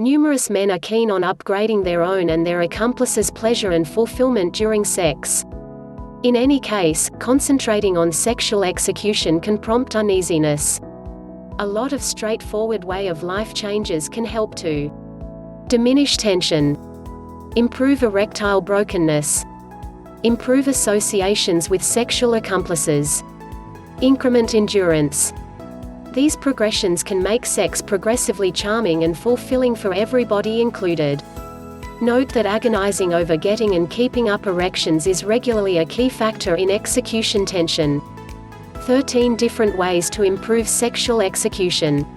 Numerous men are keen on upgrading their own and their accomplices' pleasure and fulfillment during sex. In any case, concentrating on sexual execution can prompt uneasiness. A lot of straightforward way of life changes can help to diminish tension, improve erectile brokenness, improve associations with sexual accomplices, increment endurance. These progressions can make sex progressively charming and fulfilling for everybody included. Note that agonizing over getting and keeping up erections is regularly a key factor in execution tension. 13 different ways to improve sexual execution.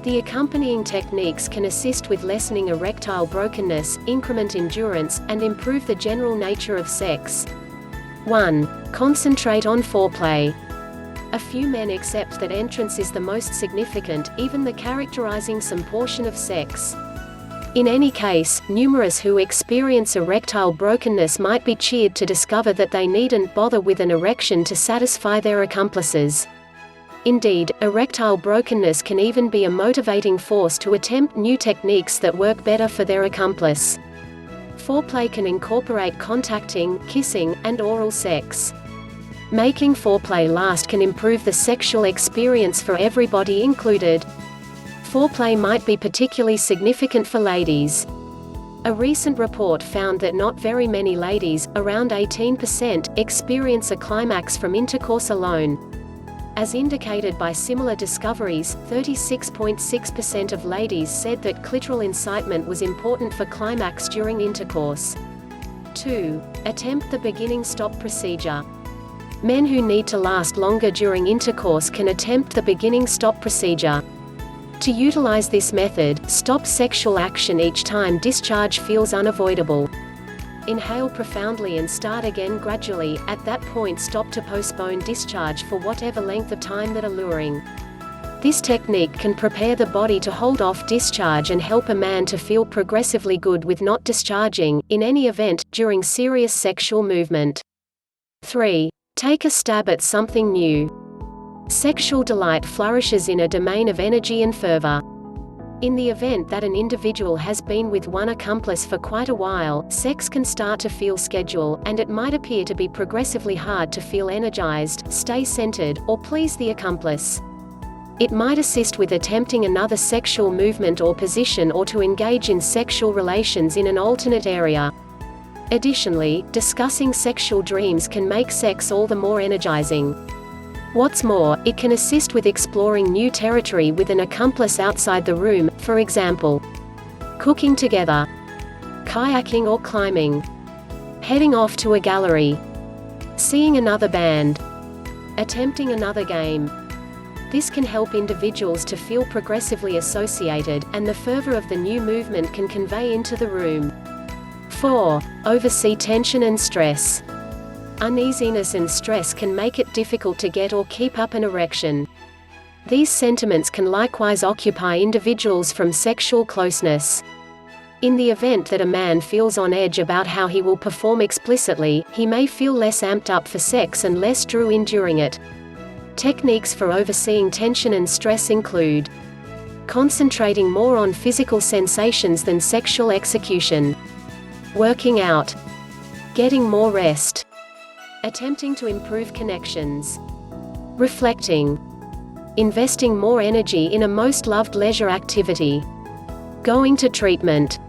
The accompanying techniques can assist with lessening erectile brokenness, increment endurance, and improve the general nature of sex. 1. Concentrate on foreplay. A few men accept that entrance is the most significant, even the characterizing some portion of sex. In any case, numerous who experience erectile brokenness might be cheered to discover that they needn't bother with an erection to satisfy their accomplices. Indeed, erectile brokenness can even be a motivating force to attempt new techniques that work better for their accomplice. Foreplay can incorporate contacting, kissing, and oral sex. Making foreplay last can improve the sexual experience for everybody included. Foreplay might be particularly significant for ladies. A recent report found that not very many ladies, around 18%, experience a climax from intercourse alone. As indicated by similar discoveries, 36.6% of ladies said that clitoral incitement was important for climax during intercourse. 2. Attempt the beginning-stop procedure. Men who need to last longer during intercourse can attempt the beginning-stop procedure. To utilize this method, stop sexual action each time discharge feels unavoidable. Inhale profoundly and start again gradually. At that point, stop to postpone discharge for whatever length of time that alluring. This technique can prepare the body to hold off discharge and help a man to feel progressively good with not discharging, in any event, during serious sexual movement. 3. Take a stab at something new. Sexual delight flourishes in a domain of energy and fervor. In the event that an individual has been with one accomplice for quite a while, sex can start to feel scheduled, and it might appear to be progressively hard to feel energized, stay centered, or please the accomplice. It might assist with attempting another sexual movement or position or to engage in sexual relations in an alternate area. Additionally, discussing sexual dreams can make sex all the more energizing. What's more, it can assist with exploring new territory with an accomplice outside the room, for example, cooking together, kayaking or climbing, heading off to a gallery, seeing another band, attempting another game. This can help individuals to feel progressively associated, and the fervor of the new movement can convey into the room. 4. Oversee tension and stress. Uneasiness and stress can make it difficult to get or keep up an erection. These sentiments can likewise occupy individuals from sexual closeness. In the event that a man feels on edge about how he will perform explicitly, he may feel less amped up for sex and less drew in during it. Techniques for overseeing tension and stress include concentrating more on physical sensations than sexual execution, working out, getting more rest, attempting to improve connections, reflecting, investing more energy in a most loved leisure activity, going to treatment,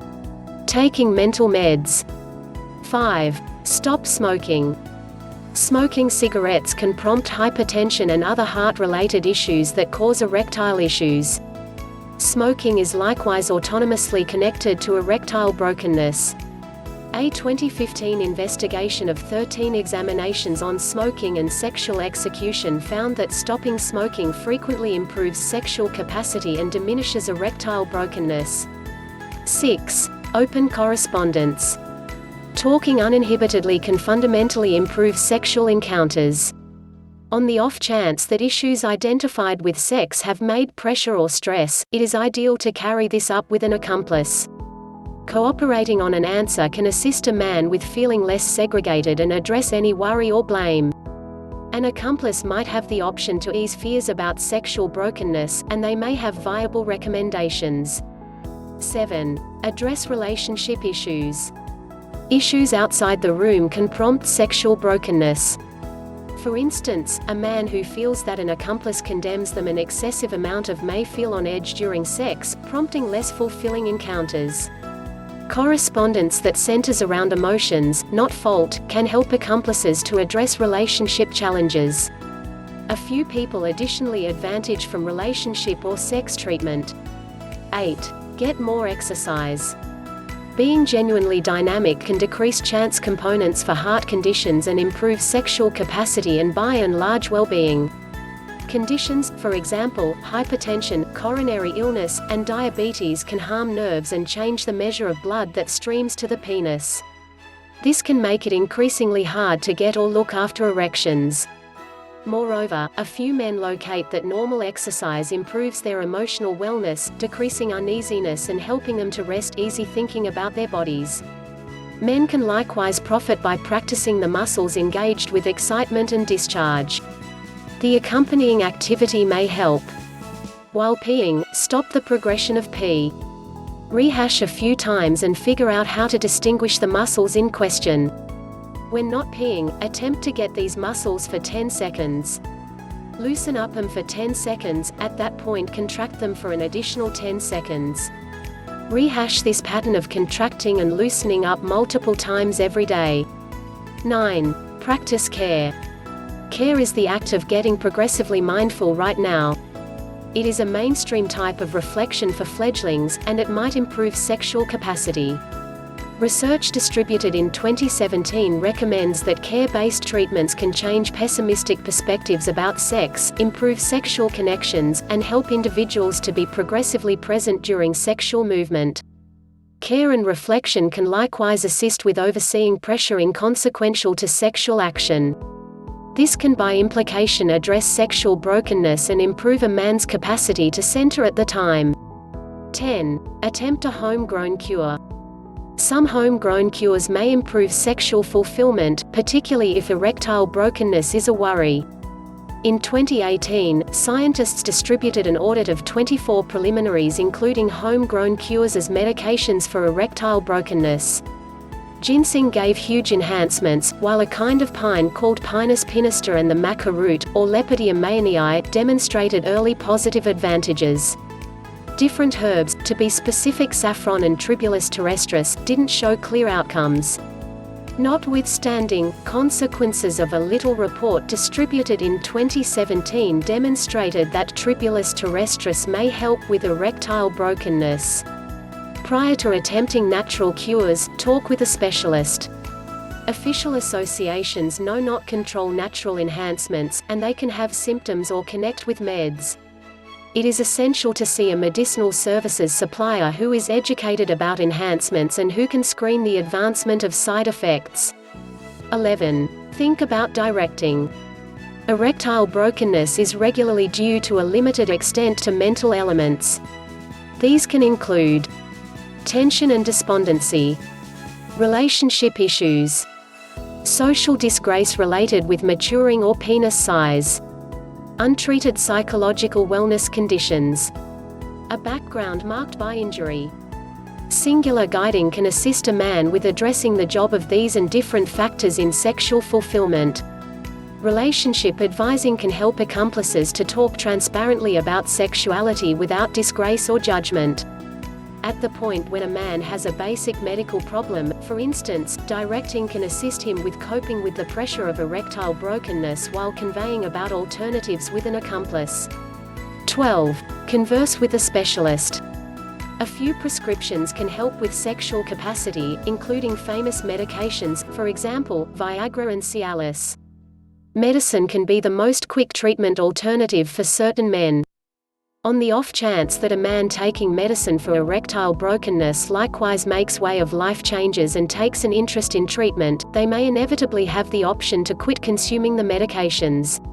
taking mental meds. 5. Stop smoking. Smoking cigarettes can prompt hypertension and other heart-related issues that cause erectile issues. Smoking is likewise autonomously connected to erectile brokenness. A 2015 investigation of 13 examinations on smoking and sexual execution found that stopping smoking frequently improves sexual capacity and diminishes erectile brokenness. 6. Open correspondence. Talking uninhibitedly can fundamentally improve sexual encounters. On the off chance that issues identified with sex have made pressure or stress, it is ideal to carry this up with an accomplice. Cooperating on an answer can assist a man with feeling less segregated and address any worry or blame. An accomplice might have the option to ease fears about sexual brokenness, and they may have viable recommendations. 7. Address relationship issues. Issues outside the room can prompt sexual brokenness. For instance, a man who feels that an accomplice condemns them an excessive amount of may feel on edge during sex, prompting less fulfilling encounters. Correspondence that centers around emotions, not fault, can help accomplices to address relationship challenges. A few people additionally advantage from relationship or sex treatment. 8. Get more exercise. Being genuinely dynamic can decrease chance components for heart conditions and improve sexual capacity and by and large well-being. Conditions, for example, hypertension, coronary illness, and diabetes can harm nerves and change the measure of blood that streams to the penis. This can make it increasingly hard to get or look after erections. Moreover, a few men locate that normal exercise improves their emotional wellness, decreasing uneasiness and helping them to rest easy thinking about their bodies. Men can likewise profit by practicing the muscles engaged with excitement and discharge. The accompanying activity may help. While peeing, stop the progression of pee. Rehash a few times and figure out how to distinguish the muscles in question. When not peeing, attempt to get these muscles for 10 seconds. Loosen up them for 10 seconds, at that point contract them for an additional 10 seconds. Rehash this pattern of contracting and loosening up multiple times every day. 9. Practice care. Care is the act of getting progressively mindful right now. It is a mainstream type of reflection for fledglings, and it might improve sexual capacity. Research distributed in 2017 recommends that care-based treatments can change pessimistic perspectives about sex, improve sexual connections, and help individuals to be progressively present during sexual movement. Care and reflection can likewise assist with overseeing pressure inconsequential to sexual action. This can by implication address sexual brokenness and improve a man's capacity to center at the time. 10. Attempt a homegrown cure. Some homegrown cures may improve sexual fulfillment, particularly if erectile brokenness is a worry. In 2018, scientists distributed an audit of 24 preliminaries including homegrown cures as medications for erectile brokenness. Ginseng gave huge enhancements, while a kind of pine called Pinus pinister and the maca root, or Lepidium mayennii, demonstrated early positive advantages. Different herbs, to be specific saffron and Tribulus terrestris, didn't show clear outcomes. Notwithstanding, consequences of a little report distributed in 2017 demonstrated that Tribulus terrestris may help with erectile brokenness. Prior to attempting natural cures, talk with a specialist. Official associations not control natural enhancements, and they can have symptoms or connect with meds. It is essential to see a medicinal services supplier who is educated about enhancements and who can screen the advancement of side effects. 11. Think about directing. Erectile brokenness is regularly due to a limited extent to mental elements. These can include tension and despondency, relationship issues, social disgrace related with maturing or penis size, untreated psychological wellness conditions, a background marked by injury. Singular guiding can assist a man with addressing the job of these and different factors in sexual fulfillment. Relationship advising can help accomplices to talk transparently about sexuality without disgrace or judgment. At the point when a man has a basic medical problem, for instance, directing can assist him with coping with the pressure of erectile brokenness while conveying about alternatives with an accomplice. 12. Converse with a specialist. A few prescriptions can help with sexual capacity, including famous medications, for example, Viagra and Cialis. Medicine can be the most quick treatment alternative for certain men. On the off chance that a man taking medicine for erectile brokenness likewise makes way of life changes and takes an interest in treatment, they may inevitably have the option to quit consuming the medications.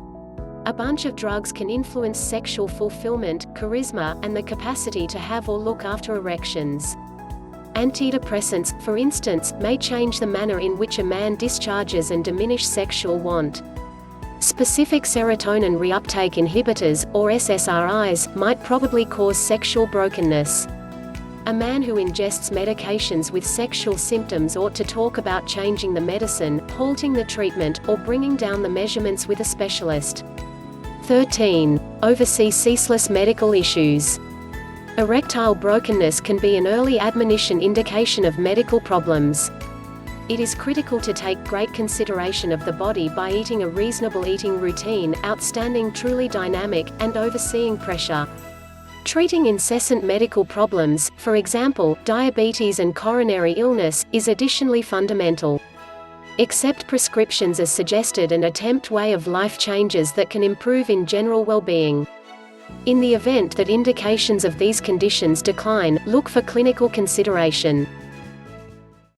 A bunch of drugs can influence sexual fulfillment, charisma, and the capacity to have or look after erections. Antidepressants, for instance, may change the manner in which a man discharges and diminish sexual want. Specific serotonin reuptake inhibitors, or SSRIs, might probably cause sexual brokenness. A man who ingests medications with sexual symptoms ought to talk about changing the medicine, halting the treatment, or bringing down the measurements with a specialist. 13. Oversee ceaseless medical issues. Erectile brokenness can be an early admonition indication of medical problems. It is critical to take great consideration of the body by eating a reasonable eating routine, outstanding truly dynamic, and overseeing pressure. Treating incessant medical problems, for example, diabetes and coronary illness, is additionally fundamental. Accept prescriptions as suggested and attempt way of life changes that can improve in general well-being. In the event that indications of these conditions decline, look for clinical consideration.